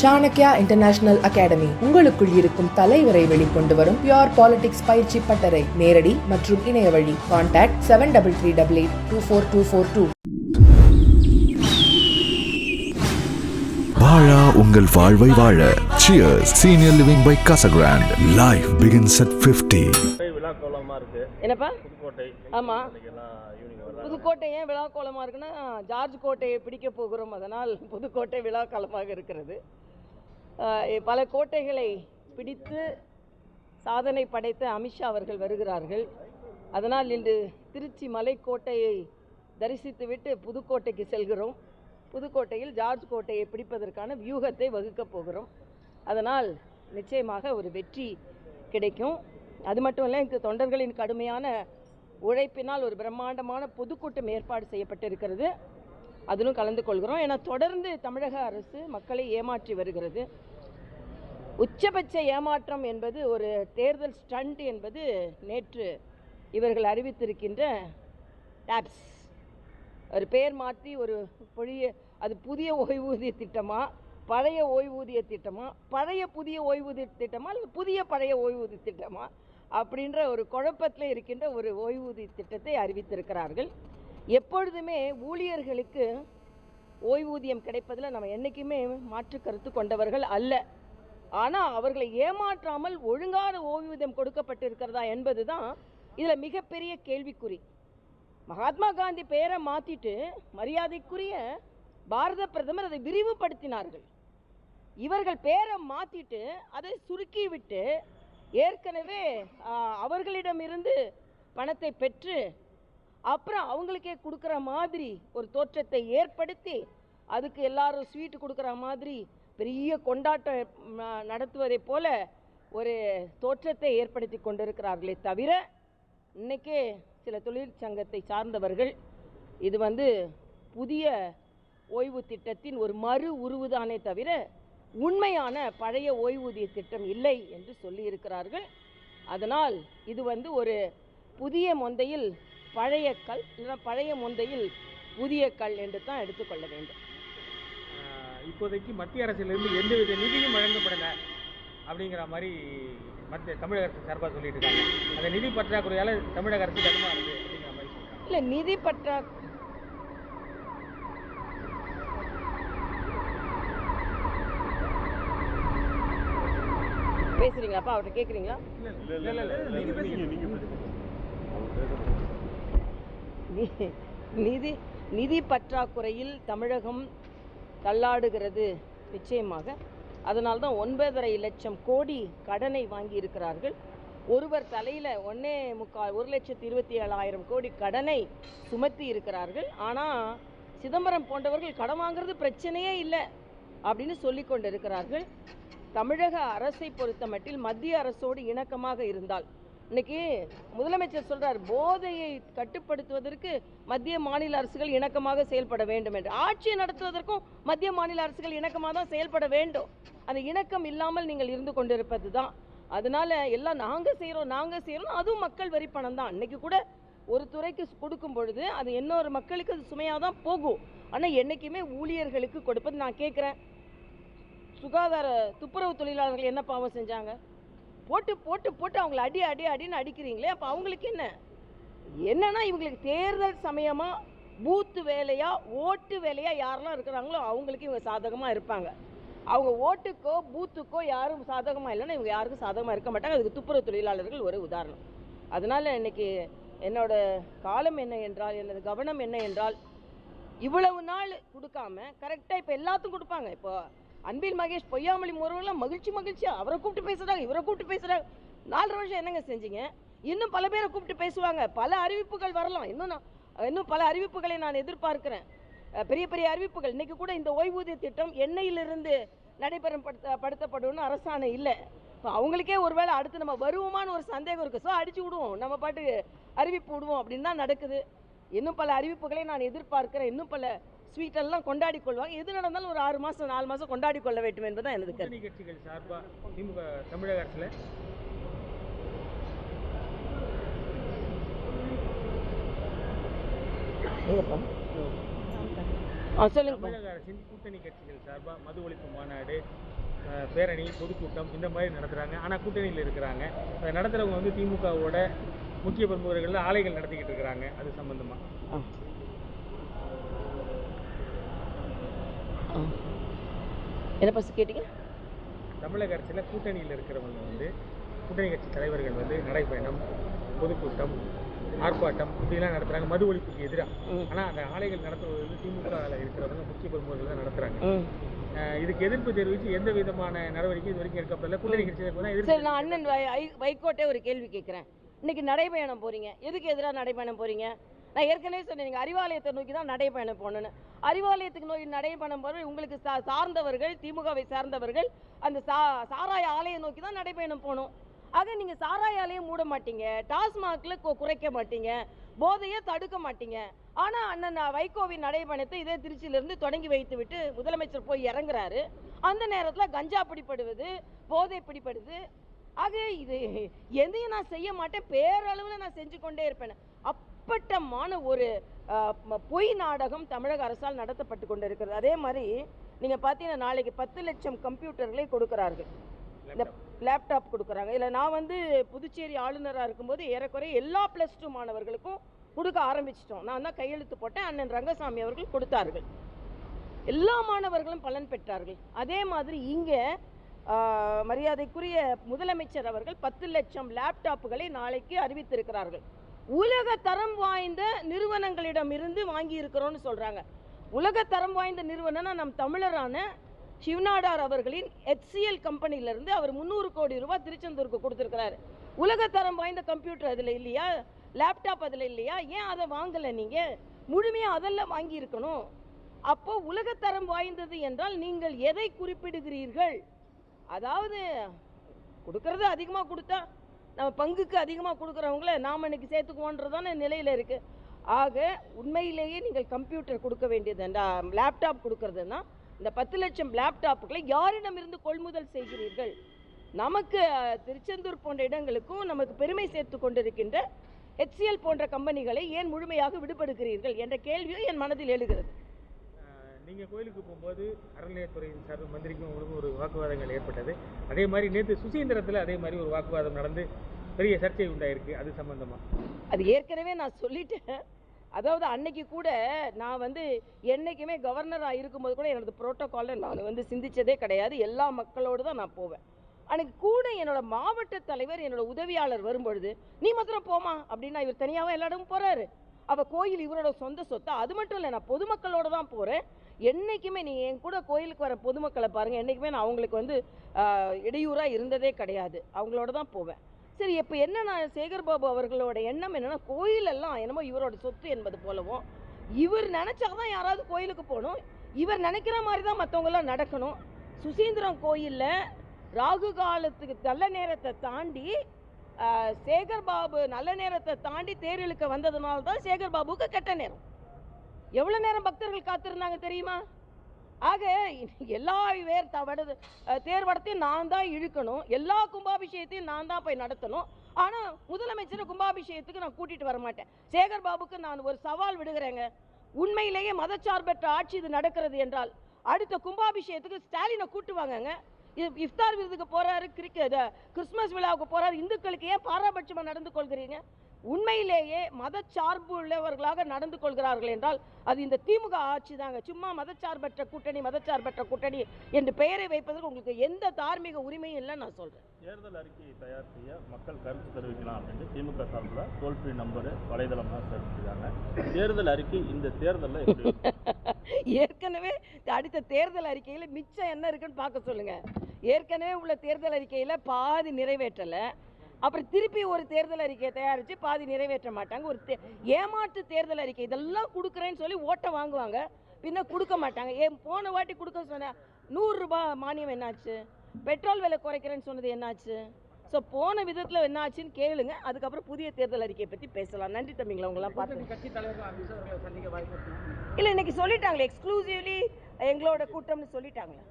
Chanakya international academy உங்களுக்குள் இருக்கும் தலைவரை வெளிக்கொண்டு வரும் பியூர் பாலிடிக்ஸ் பயிற்சி பட்டறை. நேரடி மற்றும் இணைய வழி. கான்டாக்ட் 7338824242. வாழா உங்கள் வாழ்வை வாழ. Cheers. Senior Living by Casa Grande. Life begins at 50. என்னப்பா? ஆமா, புதுக்கோட்டை ஏன் விழா கோலமாக இருக்குன்னா, ஜார்ஜ் கோட்டையை பிடிக்க போகிறோம், அதனால் புதுக்கோட்டை விழா காலமாக இருக்கிறது. பல கோட்டைகளை பிடித்து சாதனை படைத்த அமித்ஷா அவர்கள் வருகிறார்கள். அதனால் இன்று திருச்சி மலைக்கோட்டையை தரிசித்துவிட்டு புதுக்கோட்டைக்கு செல்கிறோம். புதுக்கோட்டையில் ஜார்ஜ் கோட்டையை பிடிப்பதற்கான வியூகத்தை வகுக்கப் போகிறோம். அதனால் நிச்சயமாக ஒரு வெற்றி கிடைக்கும். அது மட்டும் இல்லை, இங்கு தொண்டர்களின் கடுமையான உழைப்பினால் ஒரு பிரம்மாண்டமான பொதுக்கூட்டம் ஏற்பாடு செய்யப்பட்டிருக்கிறது. அதிலும் கலந்து கொள்கிறோம். ஏன்னா தொடர்ந்து தமிழக அரசு மக்களை ஏமாற்றி வருகிறது. உச்சபட்ச ஏமாற்றம் என்பது ஒரு தேர்தல் ஸ்டண்ட் என்பது நேற்று இவர்கள் அறிவித்திருக்கின்ற டாப்ஸ். ஒரு பெயர் மாற்றி ஒரு அது புதிய ஓய்வூதிய திட்டமா, பழைய ஓய்வூதிய திட்டமா, பழைய புதிய ஓய்வூதிய திட்டமா, அல்லது புதிய பழைய ஓய்வூதிய திட்டமா அப்படின்ற ஒரு குழப்பத்தில் இருக்கின்ற ஒரு ஓய்வூதிய திட்டத்தை அறிவித்திருக்கிறார்கள். எப்பொழுதுமே ஊழியர்களுக்கு ஓய்வூதியம் கிடைப்பதில் நம்ம என்றைக்குமே மாற்று கருத்து கொண்டவர்கள் அல்ல. ஆனால் அவர்களை ஏமாற்றாமல் ஒழுங்கான ஓய்வூதியம் கொடுக்கப்பட்டிருக்கிறதா என்பது தான் இதில் மிகப்பெரிய கேள்விக்குறி. மகாத்மா காந்தி பெயரை மாற்றிட்டு மரியாதைக்குரிய பாரத பிரதமர் அதை விரிவுபடுத்தினார்கள். இவர்கள் பெயரை மாற்றிட்டு அதை சுருக்கிவிட்டு ஏற்கனவே அவர்களிடமிருந்து பணத்தை பெற்று அப்புறம் அவங்களுக்கே கொடுக்குற மாதிரி ஒரு தோற்றத்தை ஏற்படுத்தி, அதுக்கு எல்லாரும் ஸ்வீட்டு கொடுக்குற மாதிரி பெரிய கொண்டாட்டம் நடத்துவதை போல ஒரு தோற்றத்தை ஏற்படுத்தி கொண்டிருக்கிறார்களே தவிர, இன்றைக்கே சில தொழிற்சங்கத்தை சார்ந்தவர்கள் இது புதிய ஓய்வு திட்டத்தின் ஒரு மறு உருவுதானே தவிர உண்மையான பழைய ஓய்வூதிய திட்டம் இல்லை என்று சொல்லியிருக்கிறார்கள். அதனால் இது ஒரு புதிய மொந்தையில் பழைய கல், இல்லைன்னா பழைய மொந்தையில் புதிய கல் என்று தான் எடுத்துக்கொள்ள வேண்டும். இப்போதைக்கு மத்திய அரசிலிருந்து எந்தவித நிதியும் வழங்கப்படலை அப்படிங்கிற மாதிரி தமிழக அரசு சார்பாக சொல்லிட்டு இருக்காங்க. அந்த நிதி பற்றாக்குறையால் தமிழக அரசு தடுமாறுது அப்படிங்கிற மாதிரி சொல்றாங்க. இல்லை, நிதி பேசுறீங்களாப்பா? அவர்கிட்ட கேட்குறீங்களா? நிதி பற்றாக்குறையில் தமிழகம் தள்ளாடுகிறது நிச்சயமாக. அதனால்தான் 9.5 லட்சம் கோடி கடனை வாங்கி இருக்கிறார்கள். ஒருவர் தலையில் 1,27,000 கோடி கடனை சுமத்தி இருக்கிறார்கள். ஆனால் சிதம்பரம் போன்றவர்கள் கடன் வாங்குறது பிரச்சனையே இல்லை அப்படின்னு சொல்லி கொண்டு இருக்கிறார்கள். தமிழக அரசை பொறுத்த மட்டில் மத்திய அரசோடு இணக்கமாக இருந்தால், இன்னைக்கு முதலமைச்சர் சொல்றார், போதையை கட்டுப்படுத்துவதற்கு மத்திய மாநில அரசுகள் இணக்கமாக செயல்பட வேண்டும் என்று. ஆட்சியை நடத்துவதற்கும் மத்திய மாநில அரசுகள் இணக்கமாக தான் செயல்பட வேண்டும். அந்த இணக்கம் இல்லாமல் நீங்கள் இருந்து கொண்டிருப்பது தான். அதனால எல்லாம் நாங்கள் செய்கிறோம், அதுவும் மக்கள் வரி பணம் தான். இன்னைக்கு கூட ஒரு துறைக்கு கொடுக்கும் பொழுது அது இன்னொரு மக்களுக்கு அது சுமையாக தான் போகும். ஆனால் என்றைக்குமே ஊழியர்களுக்கு கொடுப்பது. நான் கேட்குறேன், சுகாதார துப்புரவு தொழிலாளர்கள் என்ன பாவம் செஞ்சாங்க? போட்டு போட்டு போட்டு அவங்கள அடின்னு அடிக்கிறீங்களே, அப்போ அவங்களுக்கு என்னன்னா இவங்களுக்கு தேர்தல் சமயமாக பூத்து வேலையா ஓட்டு வேலையா யாரெல்லாம் இருக்கிறாங்களோ அவங்களுக்கு இவங்க சாதகமாக இருப்பாங்க. அவங்க ஓட்டுக்கோ பூத்துக்கோ யாரும் சாதகமாக இல்லைன்னா இவங்க யாருக்கும் சாதகமாக இருக்க மாட்டாங்க. அதுக்கு துப்புரவு தொழிலாளர்கள் ஒரு உதாரணம். அதனால் இன்னைக்கு என்னோட காலம் என்ன என்றால், எனது கவனம் என்ன என்றால், இவ்வளவு நாள் கொடுக்காம கரெக்டாக இப்போ எல்லாத்துக்கும் கொடுப்பாங்க. இப்போ அன்பில் மகேஷ் பொய்யாமொழி முருகெல்லாம் மகிழ்ச்சியா அவரை கூப்பிட்டு பேசுகிறாங்க, இவரை கூப்பிட்டு பேசுகிறாங்க. 4.5 வருஷம் என்னங்க செஞ்சீங்க? இன்னும் பல பேரை கூப்பிட்டு பேசுவாங்க. பல அறிவிப்புகள் வரலாம். இன்னும் பல அறிவிப்புகளை நான் எதிர்பார்க்கிறேன். பெரிய பெரிய அறிவிப்புகள். இன்றைக்கி கூட இந்த ஓய்வூதிய திட்டம் எண்ணெயிலிருந்து படுத்தப்படும்னு அரசாணை இல்லை. இப்போ அவங்களுக்கே ஒருவேளை அடுத்து நம்ம வருவோமான்னு ஒரு சந்தேகம் இருக்குது. ஸோ அடிச்சு விடுவோம், நம்ம பாட்டுக்கு அறிவிப்பு விடுவோம் அப்படின்னு தான் நடக்குது. இன்னும் பல அறிவிப்புகளை நான் எதிர்பார்க்கிறேன். இன்னும் பல ஸ்வீட்டெல்லாம் கொண்டாடி கொள்வாங்க. எது நடந்தாலும் ஒரு 6 மாதம் 4 மாதம் கொண்டாடி கொள்ள வேண்டும் என்பதுதான் எனது கருத்து. கட்சிகள் சார்பாக திமுக தமிழக அரசில் சொல்லுங்க. தமிழக அரசின் கூட்டணி கட்சிகள் சார்பாக மது ஒழிப்பு மாநாடு, பேரணி, பொதுக்கூட்டம் இந்த மாதிரி நடத்துகிறாங்க. ஆனால் கூட்டணியில் இருக்கிறாங்க. அதை நடத்துகிறவங்க வந்து திமுகவோட முக்கிய பிரமுகர்கள் ஆலைகள் நடத்திக்கிட்டு இருக்கிறாங்க. அது சம்பந்தமா என்ன பஸ் கேட்டீங்க? தமிழக அரசில் கூட்டணியில் இருக்கிறவங்க வந்து கூட்டணி கட்சி தலைவர்கள் வந்து நடைப்பயணம், பொதுக்கூட்டம், ஆர்ப்பாட்டம் இப்படிலாம் நடத்துகிறாங்க மது ஒழிப்புக்கு எதிராக. ஆனால் அந்த ஆலைகள் நடத்துவது வந்து திமுகவில் இருக்கிறவங்க முக்கிய பிரமுகர்கள் தான் நடத்துகிறாங்க. இதுக்கு எதிர்ப்பு தெரிவித்து எந்த விதமான நடவடிக்கை இது வரைக்கும் எடுக்கப்படல. கூட்டணி கட்சிகளுக்கு தான் எதிர்ப்பு. நான் அண்ணன் வைகோட்டே ஒரு கேள்வி கேட்குறேன். இன்னைக்கு நடைபயணம் போறீங்க, எதுக்கு எதிராக நடைபயணம் போறீங்க? நான் ஏற்கனவே சொன்னேன், நீங்கள் அறிவாலயத்தை நோக்கி தான் நடைபயணம் போகணுன்னு. அறிவாலயத்துக்கு நோக்கி நடைபயணம் போகிற உங்களுக்கு சார்ந்தவர்கள், திமுகவை சார்ந்தவர்கள் அந்த சாராய ஆலையை நோக்கி தான் நடைபயணம் போகணும். ஆக நீங்கள் சாராய ஆலையை மூட மாட்டீங்க, டாஸ்மாகில் குறைக்க மாட்டீங்க, போதையை தடுக்க மாட்டீங்க. ஆனால் அண்ணன் வைகோவின் நடைபயணத்தை இதே திருச்சியிலிருந்து தொடங்கி வைத்து விட்டு முதலமைச்சர் போய் இறங்குறாரு. அந்த நேரத்தில் கஞ்சா பிடிப்படுவது, போதை பிடிப்படுது. ஆக இது எதையும் நான் செய்ய மாட்டேன், பேரளவில் நான் செஞ்சு கொண்டே இருப்பேன். அப்பட்டமான ஒரு பொய் நாடகம் தமிழக அரசால் நடத்தப்பட்டு கொண்டு இருக்கிறது. அதே மாதிரி நீங்கள் பார்த்தீங்கன்னா நாளைக்கு 10 லட்சம் கம்ப்யூட்டர்களை கொடுக்குறார்கள், இந்த லேப்டாப் கொடுக்குறாங்க. இல்லை நான் வந்து புதுச்சேரி ஆளுநராக இருக்கும்போது ஏறக்குறைய எல்லா +2 மாணவர்களுக்கும் கொடுக்க ஆரம்பிச்சிட்டோம். நான் தான் கையெழுத்து போட்டேன், அண்ணன் ரங்கசாமி அவர்கள் கொடுத்தார்கள். எல்லா மாணவர்களும் பலன் பெற்றார்கள். அதே மாதிரி இங்கே மரியாதைக்குரிய முதலமைச்சர் அவர்கள் 10 லட்சம் லேப்டாப்புகளை நாளைக்கு அறிவித்திருக்கிறார்கள். உலக தரம் வாய்ந்த நிறுவனங்களிடம் இருந்து வாங்கி இருக்கிறோம்னு சொல்றாங்க. உலக தரம் வாய்ந்த நிறுவனம் நம் தமிழரான சிவநாடார் அவர்களின் HCL கம்பெனியிலிருந்து அவர் 300 கோடி ரூபாய் திருச்செந்தூருக்கு கொடுத்துருக்கிறாரு. உலக தரம் வாய்ந்த கம்ப்யூட்டர் அதில் இல்லையா, லேப்டாப் அதில் இல்லையா? ஏன் அதை வாங்கலை? நீங்கள் முழுமையாக அதெல்லாம் வாங்கி இருக்கணும். அப்போ உலகத்தரம் வாய்ந்தது என்றால் நீங்கள் எதை குறிப்பிடுகிறீர்கள்? அதாவது கொடுக்கறது அதிகமாக கொடுத்தா நம்ம பங்குக்கு அதிகமாக கொடுக்குறவங்கள நாம் இன்னைக்கு சேர்த்துக்குவோன்றதான நிலையில் இருக்குது. ஆக உண்மையிலேயே நீங்கள் கம்ப்யூட்டர் கொடுக்க வேண்டியதுண்டா, லேப்டாப் கொடுக்கறதுன்னா இந்த 10 லட்சம் லேப்டாப்புகளை யாரிடமிருந்து கொள்முதல் செய்கிறீர்கள்? நமக்கு திருச்செந்தூர் போன்ற இடங்களுக்கும் நமக்கு பெருமை சேர்த்து கொண்டிருக்கின்ற HCL போன்ற கம்பெனிகளை ஏன் முழுமையாக விடுபடுகிறீர்கள் என்ற கேள்வியும் என் மனதில் எழுகிறது. நீங்கள் கோயிலுக்கு போகும்போது அறநிலையத்துறையின் சார்பு மந்திரிக்கும் உங்களுக்கு ஒரு வாக்குவாதங்கள் ஏற்பட்டது. அதே மாதிரி நேற்று சுசீந்திரத்தில் அதே மாதிரி ஒரு வாக்குவாதம் நடந்து பெரிய சர்ச்சை உண்டாயிருக்கு. அது சம்பந்தமா அது ஏற்கனவே நான் சொல்லிட்டேன். அதாவது அன்னைக்கு கூட நான் வந்து என்றைக்குமே கவர்னராக இருக்கும்போது கூட எனது புரோட்டோகாலில் நான் வந்து சிந்தித்ததே கிடையாது. எல்லா மக்களோடு தான் நான் போவேன். அன்னைக்கு கூட என்னோட மாவட்ட தலைவர் என்னோட உதவியாளர் வரும்பொழுது நீ மாத்திரம் போமா அப்படின்னா இவர் தனியாகவே எல்லா இடமும் போகிறாரு. அவள் கோயில் இவரோட சொந்த சொத்தை. அது மட்டும் இல்லை, நான் பொதுமக்களோடு தான் போகிறேன். என்றைக்குமே நீ என் கூட கோயிலுக்கு வர பொதுமக்களை பாருங்கள், என்றைக்குமே நான் அவங்களுக்கு வந்து இடையூறாக இருந்ததே கிடையாது. அவங்களோட தான் போவேன். சரி, இப்போ என்னன்னா சேகர்பாபு அவர்களோட எண்ணம் என்னென்னா கோயிலெல்லாம் என்னமோ இவரோட சொத்து என்பது போலவும், இவர் நினச்சாதான் யாராவது கோயிலுக்கு போகணும், இவர் நினைக்கிற மாதிரி தான் மற்றவங்களாம் நடக்கணும். சுசீந்திரம் கோயிலில் ராகு காலத்துக்கு நல்ல நேரத்தை தாண்டி சேகர்பாபு நல்ல நேரத்தை தாண்டி தேர் இழுக்க வந்ததுனால தான் சேகர்பாபுக்கு கெட்ட நேரம். எவ்வளோ நேரம் பக்தர்கள் காத்திருந்தாங்க தெரியுமா? ஆக எல்லா தேர் வடத்தையும் நான் தான் இழுக்கணும், எல்லா கும்பாபிஷேகத்தையும் நான் தான் போய் நடத்தணும். ஆனால் முதலமைச்சரை கும்பாபிஷேகத்துக்கு நான் கூட்டிகிட்டு வர மாட்டேன். சேகர்பாபுக்கு நான் ஒரு சவால் விடுகிறேங்க. உண்மையிலேயே மதச்சார்பற்ற ஆட்சி இது நடக்கிறது என்றால் அடுத்த கும்பாபிஷேகத்துக்கு ஸ்டாலினை கூட்டுவாங்கங்க. இஃப்தார் விருதுக்கு போகிறாரு, கிறிஸ்மஸ் விழாவுக்கு போகிறாரு, இந்துக்களுக்கு ஏன் பாராபட்சமாக நடந்து கொள்கிறீங்க? உண்மையிலேயே மதச்சார்பு உள்ளவர்களாக நடந்து கொள்கிறார்கள் என்றால் அது இந்த திமுக ஆட்சி தாங்க. சும்மா மதச்சார்பற்ற கூட்டணி என்று பெயரை வைப்பதற்கு உங்களுக்கு எந்த தார்மீக உரிமையும் இல்லை. நான் சொல்கிறேன், தேர்தல் அறிக்கையை தயார் செய்ய மக்கள் கருத்து தெரிவிக்கலாம் அப்படின்னு திமுக சார்பில் டோல் ஃப்ரீ நம்பரு வலைதளமாக தெரிவிக்கிறாங்க. தேர்தல் அறிக்கை இந்த தேர்தலில் ஏற்கனவே அடுத்த தேர்தல் அறிக்கையில் மிச்சம் என்ன இருக்குன்னு பார்க்க சொல்லுங்க. ஏற்கனவே உள்ள தேர்தல் அறிக்கையில் பாதி நிறைவேற்றலை, அப்புறம் திருப்பி ஒரு தேர்தல் அறிக்கையை தயாரித்து பாதி நிறைவேற்ற மாட்டாங்க. ஒரு ஏமாற்று தேர்தல் அறிக்கை இதெல்லாம் கொடுக்குறேன்னு சொல்லி ஓட்டை வாங்குவாங்க, பின்ன கொடுக்க மாட்டாங்க. போன வாட்டி கொடுக்க சொன்ன 100 ரூபாய் மானியம் என்னாச்சு? பெட்ரோல் விலை குறைக்கிறேன்னு சொன்னது என்னாச்சு? ஸோ போன விதத்தில் என்னாச்சுன்னு கேளுங்க, அதுக்கப்புறம் புதிய தேர்தல் அறிக்கையை பற்றி பேசலாம். நன்றி தம்பிங்களா, உங்களாம் பார்த்து. கட்சி தலைவர்கள் சந்திக்க வாய்ப்பு இல்லை, இன்னைக்கு சொல்லிட்டாங்களே எக்ஸ்க்ளூசிவ்லி எங்களோட கூட்டம்னு சொல்லிட்டாங்களே.